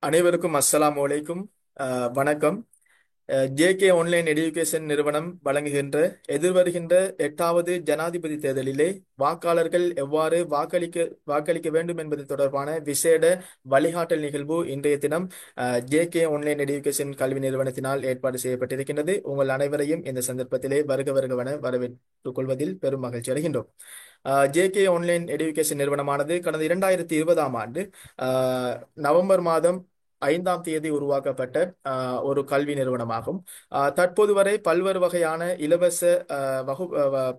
அனைவருக்கும் அஸ்ஸலாமு அலைக்கும். வணக்கம். ஜேகே ஆன்லைன் எடுகேஷன் நிறுவனம் வழங்குகின்ற எதிர்வருகின்ற 8வது ஜனாதிபதி தேர்தலிலே வாக்காளர்கள் எவ்வாறு வாக்களிக்க வேண்டும் என்பது தொடர்பான விசேட வழிகாட்டல் நிகழ்வு இன்றைய தினம் ஜேகே ஆன்லைன் எடுகேஷன் கல்வி நிறுவனத்தினால் ஏற்பாடு செய்யப்பட்டிருக்கின்றது. உங்கள் அனைவரையும் இந்த சந்தர்ப்பத்திலே வருக வருகவென வரவேற்றுக் கொள்வதில் பெரும் மகிழ்ச்சி அடைகின்றோம். ஜேகே ஆன்லைன் எடுகேஷன் நிறுவனமானது கடந்த 2020ஆம் ஆண்டு ஆஹ், நவம்பர் மாதம் 5ஆம் தேதி உருவாக்கப்பட்ட ஒரு கல்வி நிறுவனமாகும். தற்போது வரை பல்வேறு வகையான இலவச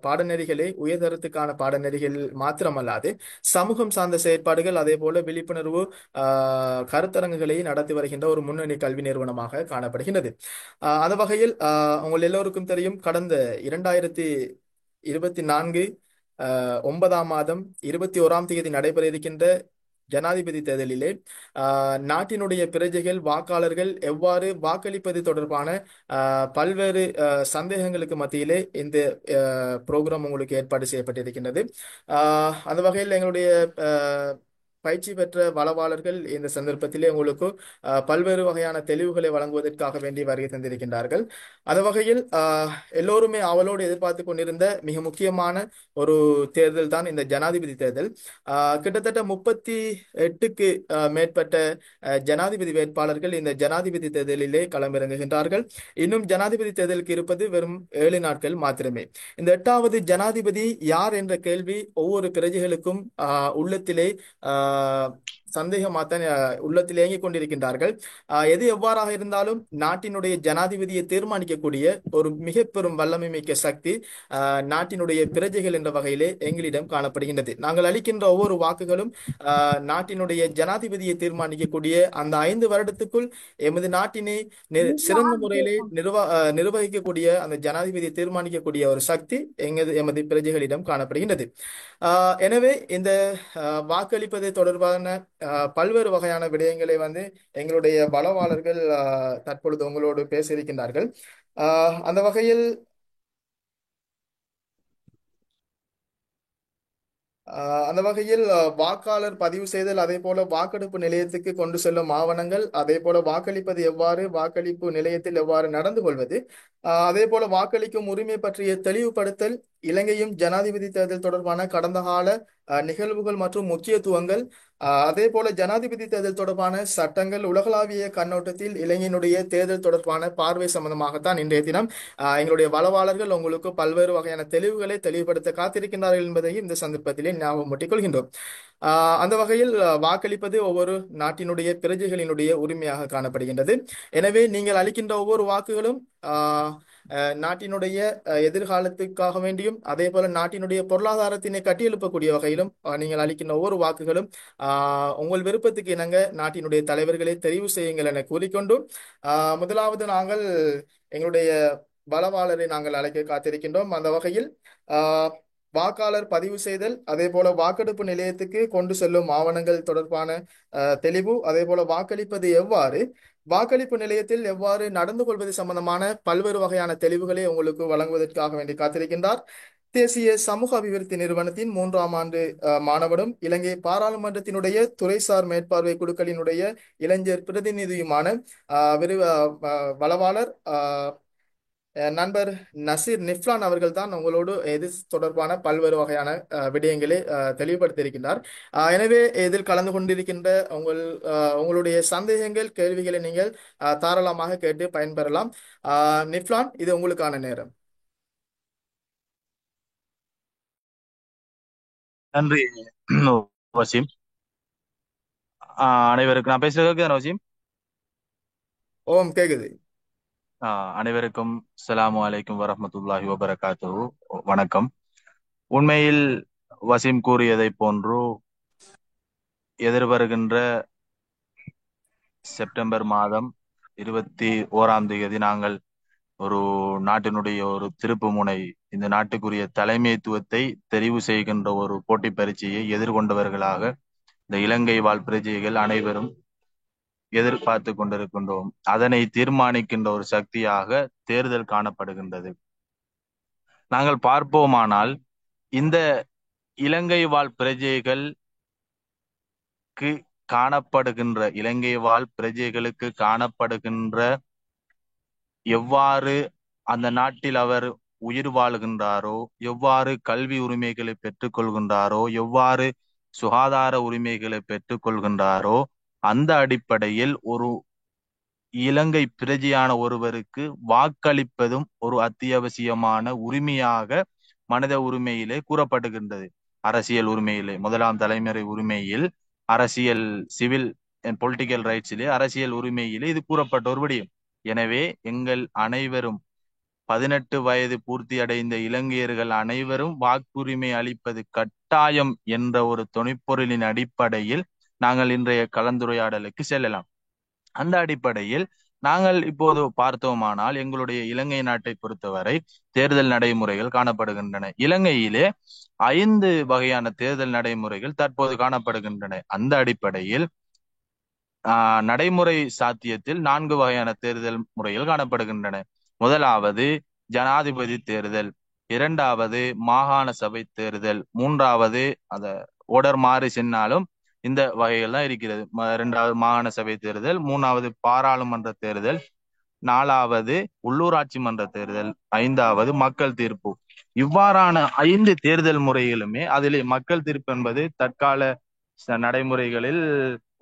பாடநெறிகளை உயர்தரத்துக்கான பாடநெறிகள் மாத்திரமல்லாது சமூகம் சார்ந்த செயற்பாடுகள் அதே போல விழிப்புணர்வு கருத்தரங்குகளை நடத்தி வருகின்ற ஒரு முன்னணி கல்வி நிறுவனமாக காணப்படுகின்றது. அந்த வகையில் உங்கள் எல்லோருக்கும் தெரியும், கடந்த 2024 9ஆம் மாதம் 21ஆம் தேதி நடைபெற இருக்கின்ற ஜனாதிபதி தேர்தலிலே நாட்டினுடைய பிரஜைகள் வாக்காளர்கள் எவ்வாறு வாக்களிப்பது தொடர்பான பல்வேறு சந்தேகங்களுக்கு மத்தியிலே இந்த புரோகிராம் உங்களுக்கு ஏற்பாடு செய்யப்பட்டிருக்கின்றது. அந்த வகையில் எங்களுடைய பயிற்சி பெற்ற வளவாளர்கள் இந்த சந்தர்ப்பத்திலே உங்களுக்கு பல்வேறு வகையான தெளிவுகளை வழங்குவதற்காக வேண்டி வருகை தந்திருக்கின்றார்கள். அந்த வகையில் எல்லோருமே அவளோடு எதிர்பார்த்து கொண்டிருந்த மிக முக்கியமான ஒரு தேர்தல் தான் இந்த ஜனாதிபதி தேர்தல். கிட்டத்தட்ட 38க்கு மேற்பட்ட ஜனாதிபதி வேட்பாளர்கள் இந்த ஜனாதிபதி தேர்தலிலே களமிறங்குகின்றார்கள். இன்னும் ஜனாதிபதி தேர்தலுக்கு இருப்பது வெறும் 7 நாட்கள் மாத்திரமே. இந்த 8வது ஜனாதிபதி யார் என்ற கேள்வி ஒவ்வொரு பிரஜைகளுக்கும் உள்ளத்திலே சந்தேகமாத்தான் உள்ளத்தில் இயங்கிக் கொண்டிருக்கின்றார்கள். எது எவ்வாறாக இருந்தாலும் நாட்டினுடைய ஜனாதிபதியை தீர்மானிக்கக்கூடிய ஒரு மிக பெரும் வல்லமை மிக்க சக்தி நாட்டினுடைய பிரஜைகள் என்ற வகையிலே எங்களிடம் காணப்படுகின்றது. நாங்கள் அளிக்கின்ற ஒவ்வொரு வாக்குகளும் நாட்டினுடைய ஜனாதிபதியை தீர்மானிக்கக்கூடிய அந்த 5 வருடத்துக்குள் எமது நாட்டினை சிறந்த முறையிலே நிர்வகிக்கக்கூடிய அந்த ஜனாதிபதியை தீர்மானிக்கக்கூடிய ஒரு சக்தி எமது பிரஜைகளிடம் காணப்படுகின்றது. எனவே இந்த வாக்களிப்பது தொடர்பான பல்வேறு வகையான விடயங்களை எங்களுடைய பலவாளர்கள் தற்பொழுது உங்களோடு பேச இருக்கின்றார்கள். அந்த வகையில் வாக்காளர் பதிவு செய்தல், அதே போல வாக்கெடுப்பு நிலையத்துக்கு கொண்டு செல்லும் ஆவணங்கள், அதே போல வாக்களிப்பது எவ்வாறு, வாக்களிப்பு நிலையத்தில் எவ்வாறு நடந்து கொள்வது, அதே போல வாக்களிக்கும் உரிமை பற்றிய தெளிவுபடுத்தல், இலங்கையும் ஜனாதிபதி தேர்தல் தொடர்பான கடந்த கால நிகழ்வுகள் மற்றும் முக்கியத்துவங்கள், அதே போல ஜனாதிபதி தேர்தல் தொடர்பான சட்டங்கள், உலகளாவிய கண்ணோட்டத்தில் இலங்கையினுடைய தேர்தல் தொடர்பான பார்வை சம்பந்தமாகத்தான் இன்றைய தினம் எங்களுடைய வளவாளர்கள் உங்களுக்கு பல்வேறு வகையான தெளிவுகளை தெளிவுபடுத்த காத்திருக்கின்றார்கள் என்பதையும் இந்த சந்தர்ப்பத்திலே ஞாபகமூட்டிக் கொள்கின்றோம். அந்த வகையில் வாக்களிப்பது ஒவ்வொரு நாட்டினுடைய பிரஜைகளினுடைய உரிமையாக காணப்படுகின்றது. எனவே நீங்கள் அளிக்கின்ற ஒவ்வொரு வாக்குகளும் நாட்டினுடைய எதிர்காலத்துக்காக வேண்டியும் அதே போல நாட்டினுடைய பொருளாதாரத்தினை கட்டியெழுப்பக்கூடிய வகையிலும் நீங்கள் அளிக்கின்ற ஒவ்வொரு வாக்குகளும் உங்கள் விருப்பத்துக்கு இணங்க நாட்டினுடைய தலைவர்களை தெரிவு செய்யுங்கள் என கூறிக்கொண்டும் முதலாவது நாங்கள் எங்களுடைய பலவாளரை நாங்கள் அழைக்க காத்திருக்கின்றோம். அந்த வகையில் வாக்காளர் பதிவு செய்தல், அதே போல வாக்கெடுப்பு நிலையத்துக்கு கொண்டு செல்லும் ஆவணங்கள் தொடர்பான தெளிவு, அதே போல வாக்களிப்பது எவ்வாறு, வாக்களிப்பு நிலையத்தில் எவ்வாறு நடந்து கொள்வது சம்பந்தமான பல்வேறு வகையான தெளிவுகளை உங்களுக்கு வழங்குவதற்காக வேண்டி காத்திருக்கின்றார் தேசிய சமூக அபிவிருத்தி நிறுவனத்தின் 3ஆம் ஆண்டு மாணவரும் இலங்கை பாராளுமன்றத்தினுடைய துறைசார் மேற்பார்வை குழுக்களினுடைய இளைஞர் பிரதிநிதியுமான வளவாளர் நண்பர் நசீர் நிஃப்லான் அவர்கள் தான் உங்களோடு இது தொடர்பான பல்வேறு வகையான விடயங்களை தெளிவுபடுத்தியிருக்கின்றார். எனவே இதில் கலந்து கொண்டிருக்கின்ற உங்களுடைய சந்தேகங்கள், கேள்விகளை நீங்கள் தாராளமாக கேட்டு பயன்பெறலாம். நிஃப்லான், இது உங்களுக்கான நேரம். நன்றி வசீம். அனைவருக்கும் நான் பேசுறது வசீம். ஓம், கேக்குது. அனைவருக்கும் அஸ்ஸலாமு அலைக்கும் வரஹ்மத்துல்லாஹி வபரகாத்துஹு. வணக்கம். உண்மையில் வசீம் கூறியதை போன்று எதிர்வருகின்ற செப்டம்பர் மாதம் 21ஆம் தேதி நாங்கள் ஒரு நாட்டினுடைய ஒரு திருப்பு முனை, இந்த நாட்டுக்குரிய தலைமைத்துவத்தை தெரிவு செய்கின்ற ஒரு போட்டி பரீட்சையை எதிர்கொண்டவர்களாக இந்த இலங்கை வாழ் பிரஜைகள் அனைவரும் எதிர்பார்த்து கொண்டிருக்கின்றோம். அதனை தீர்மானிக்கின்ற ஒரு சக்தியாக தேர்தல் காணப்படுகின்றது. நாங்கள் பார்ப்போமானால் இந்த இலங்கை வாழ் பிரஜைகளுக்கு காணப்படுகின்ற இலங்கை வாழ் பிரஜைகளுக்கு காணப்படுகின்ற எவ்வாறு அந்த நாட்டில் அவர் உயிர் வாழுகின்றாரோ, எவ்வாறு கல்வி உரிமைகளை பெற்றுக்கொள்கின்றாரோ, எவ்வாறு சுகாதார உரிமைகளை பெற்றுக்கொள்கின்றாரோ, அந்த அடிப்படையில் ஒரு இலங்கை பிரஜையான ஒருவருக்கு வாக்களிப்பதும் ஒரு அத்தியாவசியமான உரிமையாக மனித உரிமையிலே கூறப்படுகின்றது. அரசியல் உரிமையிலே, முதலாம் தலைமுறை உரிமையில், அரசியல் சிவில் பொலிட்டிக்கல் ரைட்ஸிலே, அரசியல் உரிமையிலே இது கூறப்பட்ட ஒரு விடயம். எனவே எங்கள் அனைவரும் 18 வயது பூர்த்தி அடைந்த இலங்கையர்கள் அனைவரும் வாக்குரிமை அளிப்பது கட்டாயம் என்ற ஒரு துணைப்பொருளின் அடிப்படையில் நாங்கள் இன்றைய கலந்துரையாடலுக்கு செல்லலாம். அந்த அடிப்படையில் நாங்கள் இப்போது பார்த்தோமானால் எங்களுடைய இலங்கை நாட்டை பொறுத்தவரை தேர்தல் நடைமுறைகள் காணப்படுகின்றன. இலங்கையிலே 5 வகையான தேர்தல் நடைமுறைகள் தற்போது காணப்படுகின்றன. அந்த அடிப்படையில் நடைமுறை சாத்தியத்தில் 4 வகையான தேர்தல் முறைகள் காணப்படுகின்றன. முதலாவது ஜனாதிபதி தேர்தல், இரண்டாவது மாகாண சபை தேர்தல், மூன்றாவது அத ஓடர் மாறி சென்னாலும் இந்த வகைகள் தான் இருக்கிறது. இரண்டாவது மாகாண சபை தேர்தல், மூணாவது பாராளுமன்ற தேர்தல், நாலாவது உள்ளூராட்சி மன்ற தேர்தல், ஐந்தாவது மக்கள் தீர்ப்பு. இவ்வாறான 5 தேர்தல் முறைகளுமே, அதிலே மக்கள் தீர்ப்பு என்பது தற்கால நடைமுறைகளில்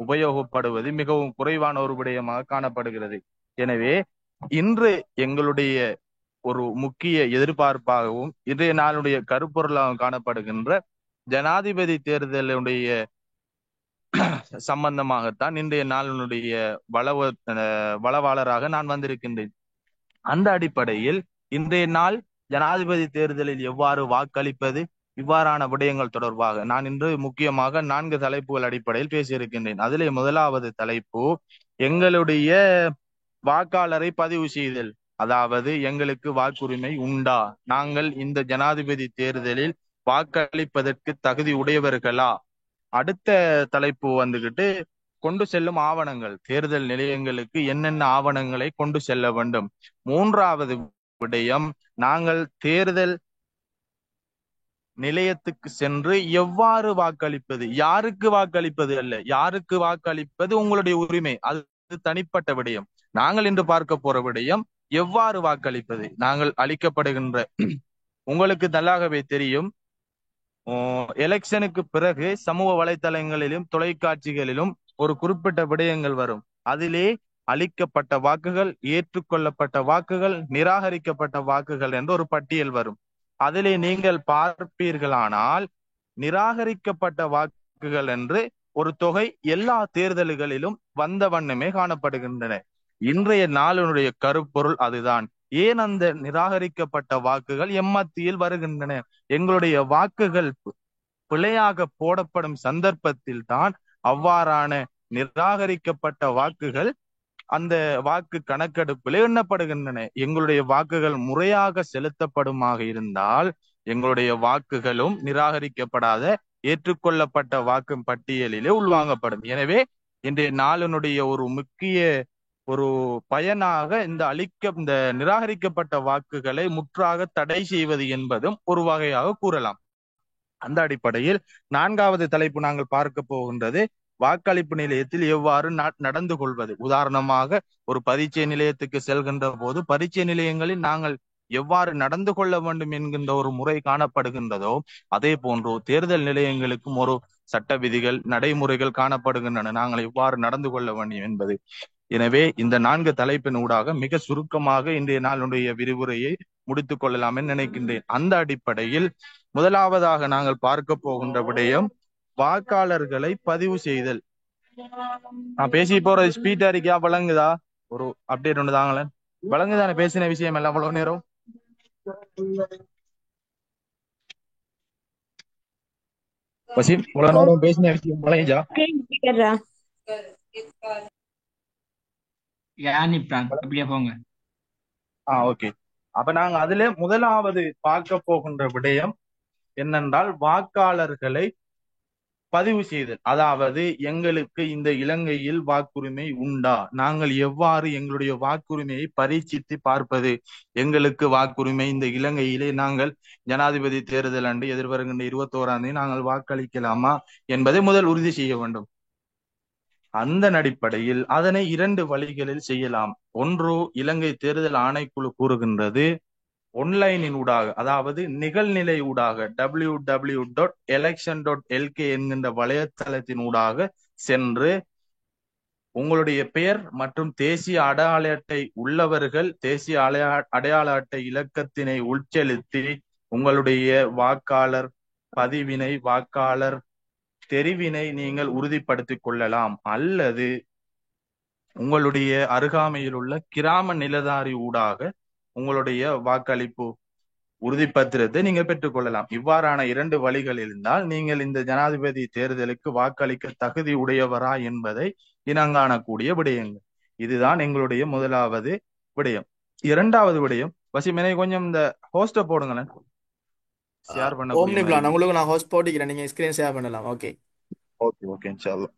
உபயோகப்படுவது மிகவும் குறைவான ஒரு விடயமாக காணப்படுகிறது. எனவே இன்று எங்களுடைய ஒரு முக்கிய எதிர்பார்ப்பாகவும் இன்றைய நாளுடைய கருப்பொருளாகவும் காணப்படுகின்ற ஜனாதிபதி தேர்தலுடைய சம்பந்தமாகத்தான் இன்றைய நாளினுடைய வளவாளராக நான் வந்திருக்கின்றேன். அந்த அடிப்படையில் இன்றைய நாள் ஜனாதிபதி தேர்தலில் எவ்வாறு வாக்களிப்பது, இவ்வாறான விடயங்கள் தொடர்பாக நான் இன்று முக்கியமாக 4 தலைப்புகள் அடிப்படையில் பேசியிருக்கின்றேன். அதிலே முதலாவது தலைப்பு எங்களுடைய வாக்காளரை பதிவு செய்தல். அதாவது எங்களுக்கு வாக்குரிமை உண்டா, நாங்கள் இந்த ஜனாதிபதி தேர்தலில் வாக்களிப்பதற்கு தகுதி உடையவர்களா. அடுத்த தலைப்பு வந்துகிட்டு கொண்டு செல்லும் ஆவணங்கள், தேர்தல் நிலையங்களுக்கு என்னென்ன ஆவணங்களை கொண்டு செல்ல வேண்டும். மூன்றாவது விடயம், நாங்கள் தேர்தல் நிலையத்துக்கு சென்று எவ்வாறு வாக்களிப்பது, யாருக்கு வாக்களிப்பது அல்ல, யாருக்கு வாக்களிப்பது உங்களுடைய உரிமை, அது தனிப்பட்ட விடயம். நாங்கள் இன்று பார்க்க போற விடயம் எவ்வாறு வாக்களிப்பது. நாங்கள் அளிக்கப்படுகின்ற, உங்களுக்கு நல்லாகவே தெரியும், எலெக்ஷனுக்கு பிறகு சமூக வலைத்தளங்களிலும் தொலைக்காட்சிகளிலும் ஒரு குறிப்பிட்ட விடயங்கள் வரும். அதிலே அளிக்கப்பட்ட வாக்குகள், ஏற்றுக்கொள்ளப்பட்ட வாக்குகள், நிராகரிக்கப்பட்ட வாக்குகள் என்ற ஒரு பட்டியல் வரும். அதிலே நீங்கள் பார்ப்பீர்களானால் நிராகரிக்கப்பட்ட வாக்குகள் என்று ஒரு தொகை எல்லா தேர்தல்களிலும் வந்த வண்ணமே காணப்படுகின்றன. இன்றைய நாளினுடைய கருப்பொருள் அதுதான். ஏன் அந்த நிராகரிக்கப்பட்ட வாக்குகள் எம்மத்தியில் வருகின்றன? எங்களுடைய வாக்குகள் பிழையாக போடப்படும் சந்தர்ப்பத்தில் தான் அவ்வாறான நிராகரிக்கப்பட்ட வாக்குகள் அந்த வாக்கு கணக்கெடுப்பில் எண்ணப்படுகின்றன. எங்களுடைய வாக்குகள் முறையாக செலுத்தப்படுமாக இருந்தால் எங்களுடைய வாக்குகளும் நிராகரிக்கப்படாத ஏற்றுக்கொள்ளப்பட்ட வாக்கு பட்டியலிலே உள்வாங்கப்படும். எனவே இன்றைய நாளினுடைய ஒரு முக்கிய ஒரு பயனாக இந்த நிராகரிக்கப்பட்ட வாக்குகளை முற்றாக தடை செய்வது என்பதும் ஒரு வகையாக கூறலாம். அந்த அடிப்படையில் 4வது தலைப்பு நாங்கள் பார்க்க போகின்றது வாக்களிப்பு நிலையத்தில் எவ்வாறு நடந்து கொள்வது. உதாரணமாக ஒரு பரீட்சை நிலையத்துக்கு செல்கின்ற போது பரீட்சை நிலையங்களில் நாங்கள் எவ்வாறு நடந்து கொள்ள வேண்டும் என்கின்ற ஒரு முறை காணப்படுகின்றதோ, அதே போன்று தேர்தல் நிலையங்களுக்கும் ஒரு சட்ட விதிகள், நடைமுறைகள் காணப்படுகின்றன, நாங்கள் எவ்வாறு நடந்து கொள்ள வேண்டும் என்பது. எனவே இந்த 4 தலைப்பின் ஊடாக மிக சுருக்கமாக இன்றைய நாளுடைய விரிவுரையை முடித்துக் கொள்ளலாம் என்று நினைக்கின்றேன். அந்த அடிப்படையில் முதலாவதாக நாங்கள் பார்க்க போகின்ற விடயம் வாக்காளர்களை பதிவு செய்தல். நான் பேசி போற ஸ்பீட் அறிக்கையா வழங்குதா? ஒரு அப்டேட் ஒன்று தாங்களேன். வழங்குதானே பேசின விஷயம் எல்லாம் அவ்வளவு நேரம்? வசீம், இவ்வளவு நேரம் பேசின விஷயம் வழங்குச்சா? அப்படியே போங்க. ஓகே. அப்ப நாங்க அதுல முதலாவது பார்க்க போகின்ற விடயம் என்னென்றால் வாக்காளர்களை பதிவு செய்தல். அதாவது எங்களுக்கு இந்த இலங்கையில் வாக்குரிமை உண்டா, நாங்கள் எவ்வாறு எங்களுடைய வாக்குரிமையை பரீட்சித்து பார்ப்பது, எங்களுக்கு வாக்குரிமை இந்த இலங்கையிலே நாங்கள் ஜனாதிபதி தேர்தல் அன்று எதிர்வருகின்ற 21ஆம் தேதி நாங்கள் வாக்களிக்கலாமா என்பதை முதல் உறுதி செய்ய வேண்டும். அந்த அடிப்படையில் அதனை இரண்டு வழிகளில் செய்யலாம். ஒன்று, இலங்கை தேர்தல் ஆணைக்குழு கூறுகின்றது ஒன்லைனின் ஊடாக, அதாவது நிகழ்நிலை ஊடாக www.election.lk என்கின்ற வலைத்தளத்தின் ஊடாக சென்று உங்களுடைய பெயர் மற்றும் தேசிய அடையாள அட்டை உள்ளவர்கள் தேசிய அடையாள அட்டை இலக்கத்தினை உட்செலுத்தி உங்களுடைய வாக்காளர் பதிவினை, வாக்காளர் தெரிவினை நீங்கள் உறுதிப்படுத்திக் கொள்ளலாம். அல்லது உங்களுடைய அருகாமையில் உள்ள கிராம நிலதாரி ஊடாக உங்களுடைய வாக்களிப்பு உறுதிப்பத்திரத்தை நீங்க பெற்றுக்கொள்ளலாம். இவ்வாறான இரண்டு வழிகள் இருந்தால் நீங்கள் இந்த ஜனாதிபதி தேர்தலுக்கு வாக்களிக்க தகுதி உடையவரா என்பதை இனங்காணக்கூடிய விடயங்கள். இதுதான் எங்களுடைய முதலாவது விடயம். இரண்டாவது விடயம், வசிமனை கொஞ்சம் இந்த ஹோஸ்ட போடுங்களேன், ஷேர் பண்ணக்கூடிய ஓம்னி மாதிரி. பிளான் உங்களுக்கு நான் ஹோஸ்ட் போட்டிக்கிறேன், நீங்க ஸ்கிரீன் ஷேர் பண்ணலாம். ஓகே ஓகே ஓகே இன்ஷா அல்லாஹ்.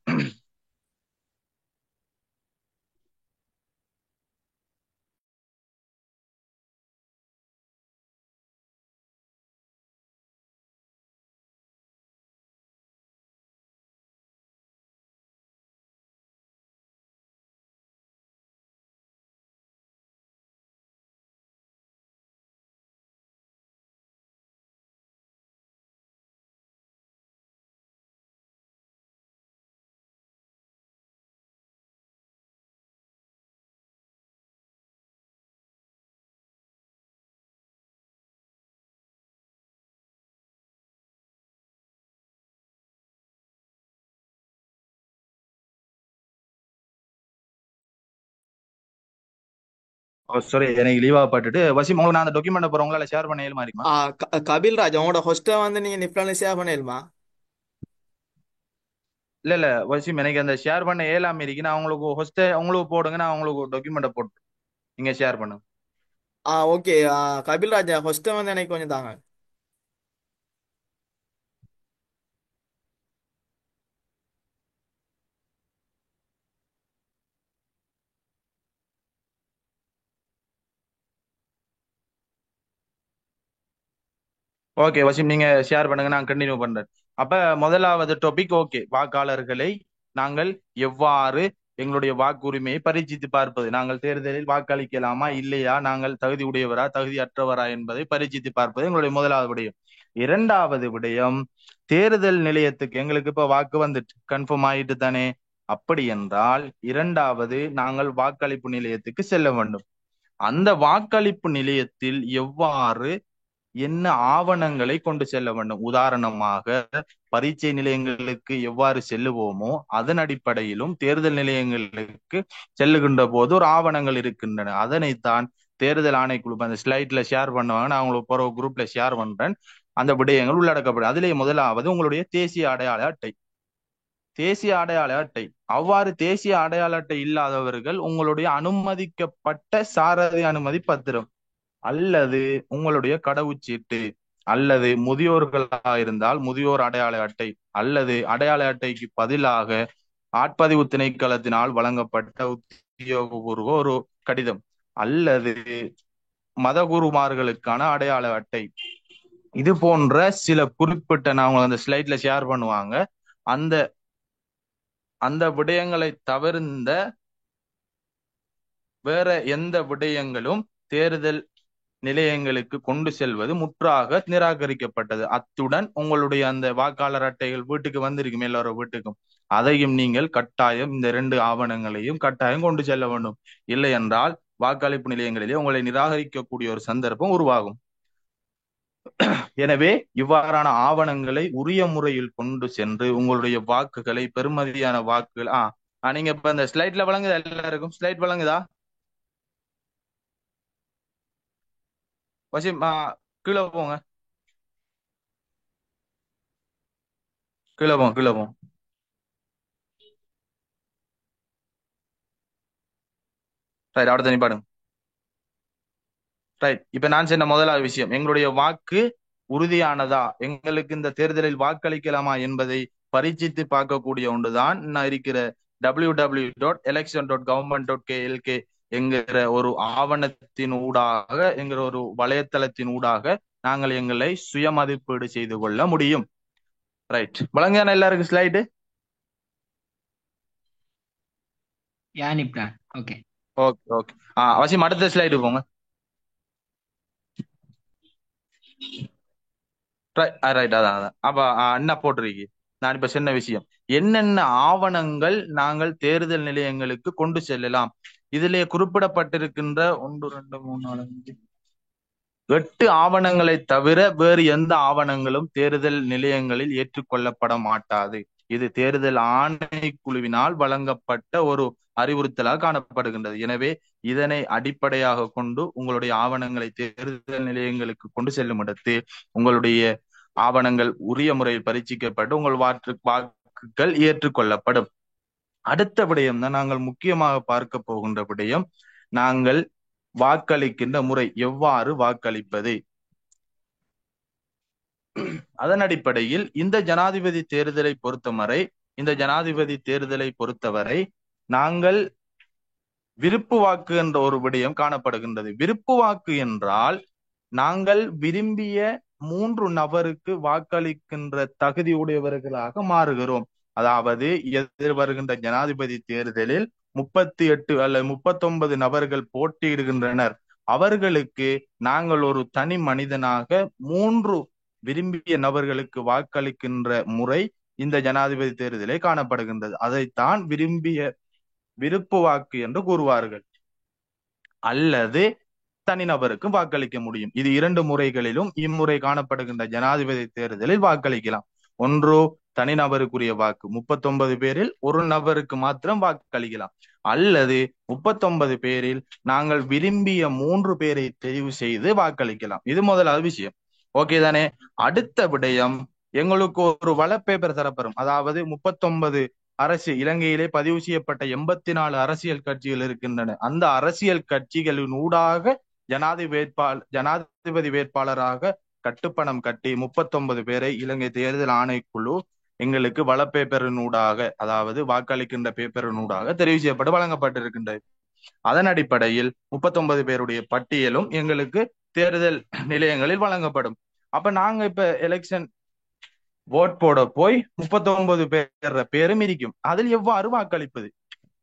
சாரி, எனக்கு லீவா பட்டுட்டு வசிம் உங்களுக்கு நான் அந்த டாக்குமெண்ட் போறேன், உங்களால ஷேர் பண்ண ஏழுமா இருக்குமா? கபில் ராஜ் உங்களோட ஹோஸ்ட்டை வந்து நீங்க நிப்ளான்ல ஷேர் பண்ணிடுமா? இல்ல இல்ல வசிம், எனக்கு அந்த ஷேர் பண்ண ஏழாம இருக்கு. நான் உங்களுக்கு ஹோஸ்ட உங்களுக்கு போடுங்க, நான் உங்களுக்கு டாக்குமெண்ட்டை போட்டு நீங்க ஷேர் பண்ணுங்க. ஓகே. கபில் ராஜ் ஹோஸ்ட்டை வந்து எனக்கு கொஞ்சம் தாங்க. ஓகே வசீம், நீங்க ஷேர் பண்ணுங்க, நான் கண்டினியூ பண்றேன். அப்ப முதலாவது டாபிக், ஓகே, வாக்காளர்களை நாங்கள் எவ்வாறு எங்களுடைய வாக்குரிமையை பரீட்சித்து பார்ப்பது, நாங்கள் தேர்தலில் வாக்களிக்கலாமா இல்லையா, நாங்கள் தகுதி உடையவரா தகுதியற்றவரா என்பதை பரீட்சித்து பார்ப்பது எங்களுடைய முதலாவது விடயம். இரண்டாவது விடயம், தேர்தல் நிலையத்துக்கு எங்களுக்கு இப்ப வாக்கு வந்துட்டு கன்ஃபார்ம் ஆயிட்டு தானே, அப்படி என்றால் இரண்டாவது நாங்கள் வாக்களிப்பு நிலையத்துக்கு செல்ல வேண்டும். அந்த வாக்களிப்பு நிலையத்தில் எவ்வாறு என்ன ஆவணங்களை கொண்டு செல்ல வேண்டும், உதாரணமாக பரீட்சை நிலையங்களுக்கு எவ்வாறு செல்லுவோமோ அதன் அடிப்படையிலும் தேர்தல் நிலையங்களுக்கு செல்லுகின்ற போது ஒரு ஆவணங்கள் இருக்கின்றன. அதனைத்தான் தேர்தல் ஆணைக்குழு அந்த ஸ்லைட்ல ஷேர் பண்ணுவாங்க, நான் உங்களுக்கு போற குரூப்ல ஷேர் பண்றேன். அந்த விடயங்கள் உள்ளடக்கப்படும். அதிலேயே முதலாவது உங்களுடைய தேசிய அடையாள அட்டை. தேசிய அடையாள அட்டை, அவ்வாறு தேசிய அடையாள அட்டை இல்லாதவர்கள் உங்களுடைய அனுமதிக்கப்பட்ட சாரதி அனுமதி பத்திரம் அல்லது உங்களுடைய கடவுச்சீட்டு அல்லது முதியோர்களாக இருந்தால் முதியோர் அடையாள அட்டை அல்லது அடையாள அட்டைக்கு பதிலாக ஆட்பதிவு திணைக்களத்தினால் வழங்கப்பட்ட உத்தியோகபூர்வ ஒரு கடிதம் அல்லது மதகுருமார்களுக்கான அடையாள அட்டை, இது போன்ற சில குறிப்பிட்ட, நான் அந்த ஸ்லைட்ல ஷேர் பண்ணுவாங்க, அந்த அந்த விடயங்களை தவிர்ந்த வேற எந்த விடயங்களும் தேர்தல் நிலையங்களுக்கு கொண்டு செல்வது முற்றாக நிராகரிக்கப்பட்டது. அத்துடன் உங்களுடைய அந்த வாக்காளர் அட்டைகள் வீட்டுக்கு வந்திருக்கும், எல்லாரும் வீட்டுக்கும், அதையும் நீங்கள் கட்டாயம் இந்த இரண்டு ஆவணங்களையும் கட்டாயம் கொண்டு செல்ல வேண்டும். இல்லை என்றால் வாக்களிப்பு நிலையங்களிலே உங்களை நிராகரிக்கக்கூடிய ஒரு சந்தர்ப்பம் உருவாகும். எனவே இவ்வாறான ஆவணங்களை உரிய முறையில் கொண்டு சென்று உங்களுடைய வாக்குகளை, பெருமதியான வாக்குகள், நீங்க இப்ப இந்த ஸ்லைட்ல வழங்குதா, எல்லாருக்கும் ஸ்லைட் வழங்குதா வசிம்? கீழே போங்க, கீழே போங்க, கீழே போங்க. ரைட், அடுத்த நீ பாடுங்க. ரைட், இப்ப நான் சொன்ன முதலாவது விஷயம், எங்களுடைய வாக்கு உறுதியானதா, எங்களுக்கு இந்த தேர்தலில் வாக்களிக்கலாமா என்பதை பரீட்சித்து பார்க்கக்கூடிய ஒன்றுதான் நான் இருக்கிற www.election.government.klk என்கிற ஒரு ஆவணத்தின் ஊடாக, என்கிற ஒரு வலைத்தளத்தின் ஊடாக நாங்கள் எங்களை சுய மதிப்பீடு செய்து கொள்ள முடியும். ரைட், வழங்க எல்லாருக்கும் ஸ்லைடு. யானி பிளான். ஓகே. Okay okay. அவசியம் அடுத்த ஸ்லைடு போங்க. ரைட், அதான் அதான். அப்ப என்ன போட்டிருக்கு, நான் இப்ப சொன்ன விஷயம், என்னென்ன ஆவணங்கள் நாங்கள் தேர்தல் நிலையங்களுக்கு கொண்டு செல்லலாம். இதிலே குறிப்பிடப்பட்டிருக்கின்ற 1 2 3 4 5 8 ஆவணங்களை தவிர வேறு எந்த ஆவணங்களும் தேர்தல் நிலையங்களில் ஏற்றுக்கொள்ளப்பட மாட்டாது. இது தேர்தல் ஆணைக்குழுவினால் வழங்கப்பட்ட ஒரு அறிவுறுத்தலாக காணப்படுகின்றது. எனவே இதனை அடிப்படையாக கொண்டு உங்களுடைய ஆவணங்களை தேர்தல் நிலையங்களுக்கு கொண்டு செல்லும் இடத்து உங்களுடைய ஆவணங்கள் உரிய முறையில் பரீட்சிக்கப்பட்டு உங்கள் வாக்குகள் ஏற்றுக்கொள்ளப்படும். அடுத்த விடயம் தான் நாங்கள் முக்கியமாக பார்க்க போகின்ற விடயம், நாங்கள் வாக்களிக்கின்ற முறை, எவ்வாறு வாக்களிப்பது. அதன் அடிப்படையில் இந்த ஜனாதிபதி தேர்தலை பொறுத்தவரை நாங்கள் விருப்பு வாக்கு என்ற ஒரு விடயம் காணப்படுகின்றது. விருப்பு வாக்கு என்றால் நாங்கள் விரும்பிய 3 நபருக்கு வாக்களிக்கின்ற தகுதியுடையவர்களாக மாறுகிறோம். அதாவது எதிர்வருகின்ற ஜனாதிபதி தேர்தலில் 38 அல்லது 39 நபர்கள் போட்டியிடுகின்றனர். அவர்களுக்கு நாங்கள் ஒரு தனி மனிதனாக 3 விரும்பிய நபர்களுக்கு வாக்களிக்கின்ற முறை இந்த ஜனாதிபதி தேர்தலில் காணப்படுகின்றது. அதைத்தான் விருப்பு வாக்கு என்று கூறுவார்கள். அல்லது தனிநபருக்கும் வாக்களிக்க முடியும். இது 2 முறைகளிலும் இம்முறை காணப்படுகின்ற ஜனாதிபதி தேர்தலில் வாக்களிக்கலாம். ஒன்று தனிநபருக்குரிய வாக்கு, 39 பேரில் ஒரு நபருக்கு மாத்திரம் வாக்களிக்கலாம். அல்லது 39 பேரில் நாங்கள் விரும்பிய 3 பேரை தெரிவு செய்து வாக்களிக்கலாம். இது முதலாவது விஷயம். ஓகே தானே? அடுத்த விடயம், எங்களுக்கு ஒரு வலப்பேப்பர் தரப்பெறும். அதாவது 39 இலங்கையிலே பதிவு செய்யப்பட்ட 84 அரசியல் கட்சிகள் இருக்கின்றன. அந்த அரசியல் கட்சிகளின் ஊடாக ஜனாதிபதி வேட்பாளராக கட்டுப்பணம் கட்டி 39 பேரை இலங்கை தேர்தல் ஆணைக்குழு எங்களுக்கு வலப்பேப்பரினூடாக, அதாவது வாக்களிக்கின்ற பேப்பரினூடாக தெரிவு செய்யப்பட்டு வழங்கப்பட்டிருக்கின்றது. அதன் அடிப்படையில் 39 பேருடைய பட்டியலும் எங்களுக்கு தேர்தல் நிலையங்களில் வழங்கப்படும். அப்ப நாங்க இப்ப எலெக்ஷன் ஓட் போட போய் 39 பேரும் இருக்கும். அதில் எவ்வாறு வாக்களிப்பது?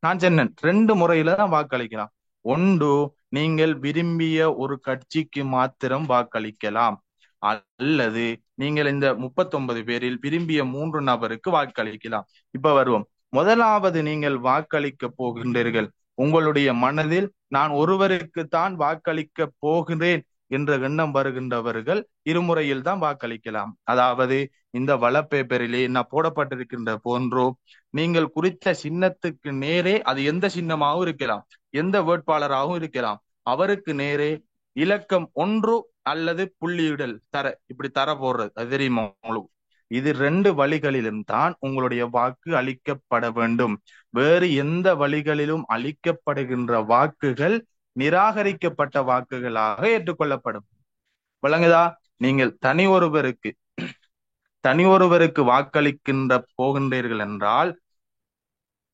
நான் சொன்னேன் 2 முறையில தான் வாக்களிக்கலாம். ஒன்று, நீங்கள் விரும்பிய ஒரு கட்சிக்கு மாத்திரம் வாக்களிக்கலாம். அல்லது நீங்கள் இந்த 39 பேரில் விரும்பிய 3 நபருக்கு வாக்களிக்கலாம். இப்ப வருவோம். முதலாவது, நீங்கள் வாக்களிக்க போகின்றீர்கள். உங்களுடைய மனதில் நான் ஒருவருக்கு தான் வாக்களிக்க போகிறேன் என்ற எண்ணம் வருகின்றவர்கள் இருமுறையில் தான் வாக்களிக்கலாம். அதாவது இந்த வலப்பேப்பரிலே நான் போடப்பட்டிருக்கின்ற போன்றோ நீங்கள் குறித்த சின்னத்துக்கு நேரே, அது எந்த சின்னமாகவும் இருக்கலாம், எந்த வேட்பாளராகவும் இருக்கலாம், அவருக்கு நேரே இலக்கம் 1 அல்லது புள்ளியிடல் இப்படி தர போடுறது, அது தெரியுமா உங்களுக்கு? இது 2 வழிகளிலும் தான் உங்களுடைய வாக்கு அளிக்கப்பட வேண்டும். வேறு எந்த வழிகளிலும் அளிக்கப்படுகின்ற வாக்குகள் நிராகரிக்கப்பட்ட வாக்குகளாக ஏற்றுக்கொள்ளப்படும். விளங்குதா? நீங்கள் தனி ஒருவருக்கு வாக்களிக்கின்ற போகின்றீர்கள் என்றால்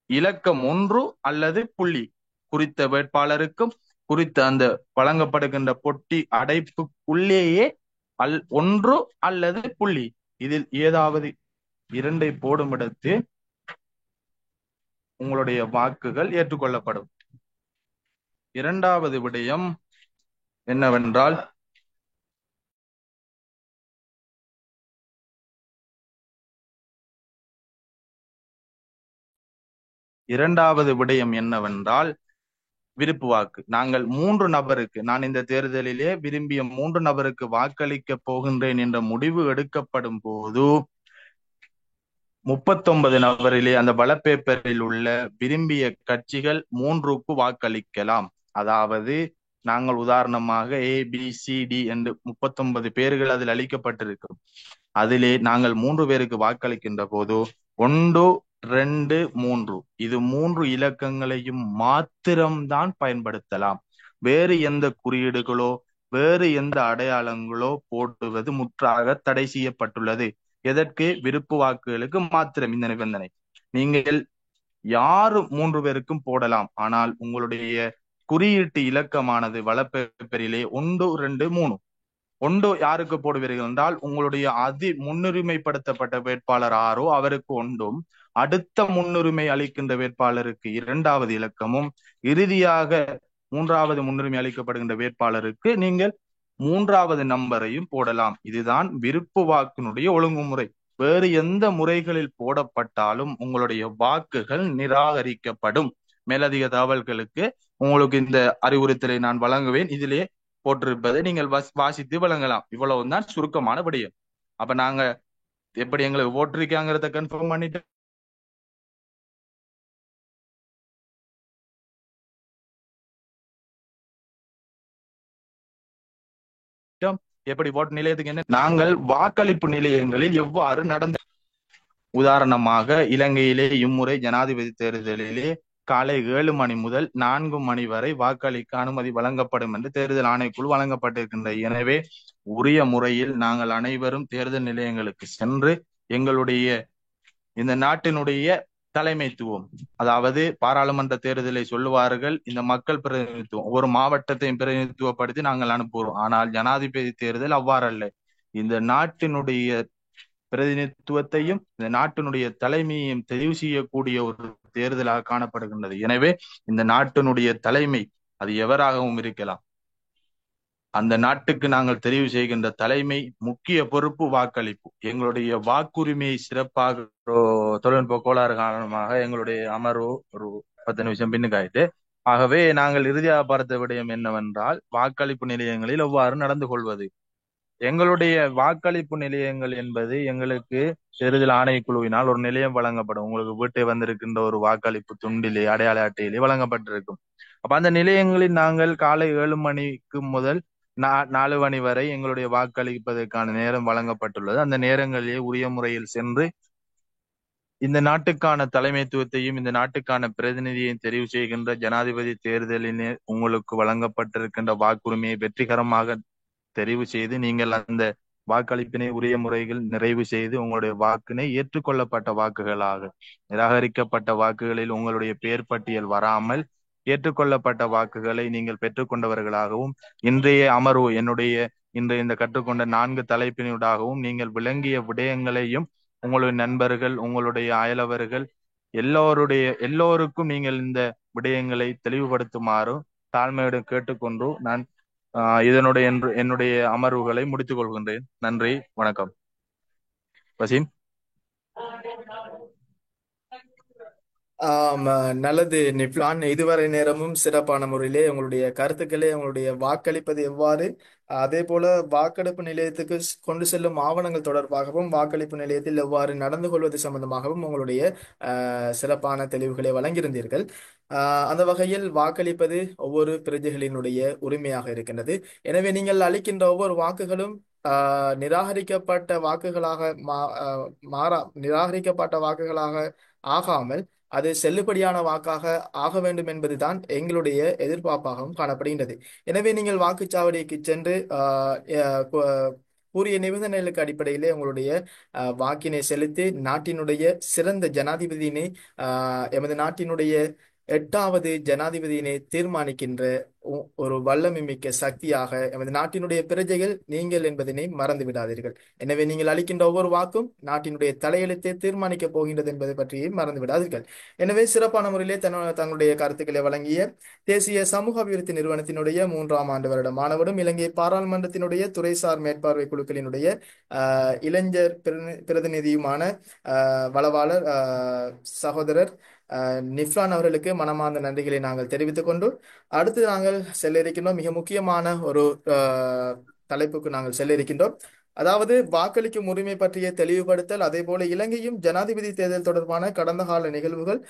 இலக்கம் 1 அல்லது புள்ளி குறித்த வேட்பாளருக்கும் குறித்த அந்த வழங்கப்படுகின்ற பொட்டி அடைப்புக்குள்ளேயே 1 அல்லது புள்ளி, இதில் ஏதாவது 2 போடும் இடத்து உங்களுடைய வாக்குகள் ஏற்றுக்கொள்ளப்படும். இரண்டாவது விடயம் என்னவென்றால், விருப்பு வாக்கு. நாங்கள் 3 நபருக்கு, நான் இந்த தேர்தலிலே விரும்பிய 3 நபருக்கு வாக்களிக்க போகின்றேன் என்ற முடிவு எடுக்கப்படும் போது 39 நபரிலே அந்த வலப்பேப்பரில் உள்ள விரும்பிய கட்சிகள் 3க்கு வாக்களிக்கலாம். அதாவது நாங்கள் உதாரணமாக ABCD என்று 39 பேர்கள் அதில் அளிக்கப்பட்டிருக்கும். அதிலே நாங்கள் 3 பேருக்கு வாக்களிக்கின்ற போது 1 2 3 இது 3 இலக்கங்களையும் மாத்திரம்தான் பயன்படுத்தலாம். வேறு எந்த குறியீடுகளோ வேறு எந்த அடையாளங்களோ போடுவது முற்றாக தடை செய்யப்பட்டுள்ளது. எதற்கு? விருப்பு வாக்குகளுக்கு மாத்திரம் இந்த நிபந்தனை. நீங்கள் யாரு 3 பேருக்கும் போடலாம். ஆனால் உங்களுடைய குறியீட்டு இலக்கமானது வலப்பேப்பரிலே 1 2 3 ஒன்று யாருக்கு போடுவீர்கள் என்றால் உங்களுடைய முன்னுரிமைப்படுத்தப்பட்ட வேட்பாளர் ஆரோ அவருக்கு ஒன்றும், அடுத்த முன்னுரிமை அளிக்கின்ற வேட்பாளருக்கு இரண்டாவது இலக்கமும், இறுதியாக மூன்றாவது முன்னுரிமை அளிக்கப்படுகின்ற வேட்பாளருக்கு நீங்கள் மூன்றாவது நம்பரையும் போடலாம். இதுதான் விருப்பு வாக்கினுடைய ஒழுங்குமுறை. வேறு எந்த முறைகளில் போடப்பட்டாலும் உங்களுடைய வாக்குகள் நிராகரிக்கப்படும். மேலதிக தகவல்களுக்கு உங்களுக்கு இந்த அறிவுறுத்தலை நான் வழங்குவேன். இதிலே போட்டிருப்பதை நீங்கள் வாசித்து வழங்கலாம். இவ்வளவுதான் சுருக்கமான விடயம். அப்ப நாங்க எப்படி எங்களுக்கு போட்டிருக்காங்கிறத கன்ஃபார்ம் பண்ணிட்டு எப்படி ஓட்டு நிலையத்துக்கு என்ன நாங்கள் வாக்களிப்பு நிலையங்களில் எவ்வாறு நடந்த உதாரணமாக இலங்கையிலே இம்முறை ஜனாதிபதி தேர்தலிலே காலை 7 மணி முதல் 4 மணி வரை வாக்களிக்க அனுமதி வழங்கப்படும் என்று தேர்தல் ஆணைக்குழு வழங்கப்பட்டிருக்கின்றது. எனவே உரிய முறையில் நாங்கள் அனைவரும் தேர்தல் நிலையங்களுக்கு சென்று எங்களுடைய இந்த நாட்டினுடைய தலைமைத்துவம், அதாவது பாராளுமன்ற தேர்தலை சொல்லுவார்கள் இந்த மக்கள் பிரதிநிதித்துவம், ஒவ்வொரு மாவட்டத்தையும் பிரதிநிதித்துவப்படுத்தி நாங்கள் அனுப்புவோம். ஆனால் ஜனாதிபதி தேர்தல் அவ்வாறல்ல. இந்த நாட்டினுடைய பிரதிநிதித்துவத்தையும் இந்த நாட்டினுடைய தலைமையையும் தெரிவு செய்யக்கூடிய ஒரு தேர்தலாக காணப்படுகின்றது. எனவே இந்த நாட்டினுடைய தலைமை அது எவராகவும் இருக்கலாம், அந்த நாட்டுக்கு நாங்கள் தெரிவு செய்கின்ற தலைமை முக்கிய பொறுப்பு வாக்களிப்பு. எங்களுடைய வாக்குரிமையை சிறப்பாக தொழில்நுட்ப கோளாறு காரணமாக எங்களுடைய அமர்வு ஒரு 10 நிமிஷம் பின்னுக்காயிட்டு. ஆகவே நாங்கள் இறுதியாக பார்த்த விடயம் என்னவென்றால் வாக்களிப்பு நிலையங்களில் எவ்வாறு நடந்து கொள்வது. எங்களுடைய வாக்களிப்பு நிலையங்கள் என்பது எங்களுக்கு தேர்தல் ஆணைக்குழுவினால் ஒரு நிலையம் வழங்கப்படும். உங்களுக்கு வீட்டை வந்திருக்கின்ற ஒரு வாக்களிப்பு துண்டிலே அடையாள அட்டையிலே வழங்கப்பட்டிருக்கும். அப்ப அந்த நிலையங்களில் நாங்கள் காலை 7 மணிக்கு முதல் 4 மணி வரை எங்களுடைய வாக்களிப்பதற்கான நேரம் வழங்கப்பட்டுள்ளது. அந்த நேரங்களிலே உரிய முறையில் சென்று இந்த நாட்டுக்கான தலைமைத்துவத்தையும் இந்த நாட்டுக்கான பிரதிநிதியையும் தெரிவு செய்கின்ற ஜனாதிபதி தேர்தலிலே உங்களுக்கு வழங்கப்பட்டிருக்கின்ற வாக்குரிமையை வெற்றிகரமாக தெரிவு செய்து நீங்கள் அந்த வாக்களிப்பினை உரிய முறைகள் நிறைவு செய்து உங்களுடைய வாக்கினை ஏற்றுக்கொள்ளப்பட்ட வாக்குகளாக, நிராகரிக்கப்பட்ட வாக்குகளில் உங்களுடைய பெயர் பட்டியல் வராமல் ஏற்றுக்கொள்ளப்பட்ட வாக்குகளை நீங்கள் பெற்றுக்கொண்டவர்களாகவும், இன்றைய அமர்வு இன்றைய இந்த கற்றுக்கொண்ட 4 தலைப்பினூடாகவும் நீங்கள் விளங்கிய விடயங்களையும் உங்களுடைய நண்பர்கள், உங்களுடைய அயலவர்கள் எல்லோருக்கும் நீங்கள் இந்த விடயங்களை தெளிவுபடுத்துமாறு தாழ்மையுடன் கேட்டுக்கொண்டு நான் என்னுடைய அமர்வுகளை முடித்துக் கொள்கின்றேன். நன்றி, வணக்கம். வசீம். நல்லது நிப்லான், இதுவரை நேரமும் சிறப்பான முறையிலே உங்களுடைய கருத்துக்களை, உங்களுடைய வாக்களிப்பது எவ்வாறு, அதே போல வாக்கெடுப்பு நிலையத்துக்கு கொண்டு செல்லும் ஆவணங்கள் தொடர்பாகவும் வாக்களிப்பு நிலையத்தில் எவ்வாறு நடந்து கொள்வது சம்பந்தமாகவும் உங்களுடைய சிறப்பான தெளிவுகளை வழங்கியிருந்தீர்கள். அந்த வகையில் வாக்களிப்பது ஒவ்வொரு பிரஜைகளினுடைய உரிமையாக இருக்கின்றது. எனவே நீங்கள் அளிக்கின்ற ஒவ்வொரு வாக்குகளும் நிராகரிக்கப்பட்ட வாக்குகளாக நிராகரிக்கப்பட்ட வாக்குகளாக ஆகாமல் அது செல்லுபடியான வாக்காக ஆக வேண்டும் என்பதுதான் எங்களுடைய எதிர்பார்ப்பாகவும் காணப்படுகின்றது. எனவே நீங்கள் வாக்குச்சாவடிக்கு சென்று கூறிய நிபந்தனைகளுக்கு அடிப்படையிலே உங்களுடைய வாக்கினை செலுத்தி நாட்டினுடைய சிறந்த ஜனாதிபதியினை, எமது நாட்டினுடைய 8வது ஜனாதிபதியினை தீர்மானிக்கின்ற ஒரு வல்லமை மிக்க சக்தியாக எமது நாட்டினுடைய பிரஜைகள் நீங்கள் என்பதனை மறந்து விடாதீர்கள். எனவே நீங்கள் அளிக்கின்ற ஒவ்வொரு வாக்கும் நாட்டினுடைய தலையெழுத்தை தீர்மானிக்கப் போகின்றது என்பதை பற்றியும் மறந்து விடாதீர்கள். எனவே சிறப்பான முறையிலே தங்களுடைய கருத்துக்களை வழங்கிய தேசிய சமூக அபிவிருத்தி நிறுவனத்தினுடைய 3ஆம் ஆண்டு வருட மாணவரும் இலங்கை பாராளுமன்றத்தினுடைய துறைசார் மேற்பார்வை குழுக்களினுடைய இளைஞர் பிரதிநிதியுமான வளவாளர் சகோதரர் நிஃப்லான் அவர்களுக்கு மனமார்ந்த நன்றிகளை நாங்கள் தெரிவித்துக் கொண்டு அடுத்து நாங்கள் செல்ல இருக்கின்றோம். மிக முக்கியமான ஒரு தலைப்புக்கு நாங்கள் செல்ல இருக்கின்றோம். அதாவது வாக்களிக்கும் உரிமை பற்றிய தெளிவுபடுத்தல், அதே போல இலங்கையும் ஜனாதிபதி தேர்தல் தொடர்பான கடந்த கால நிகழ்வுகள்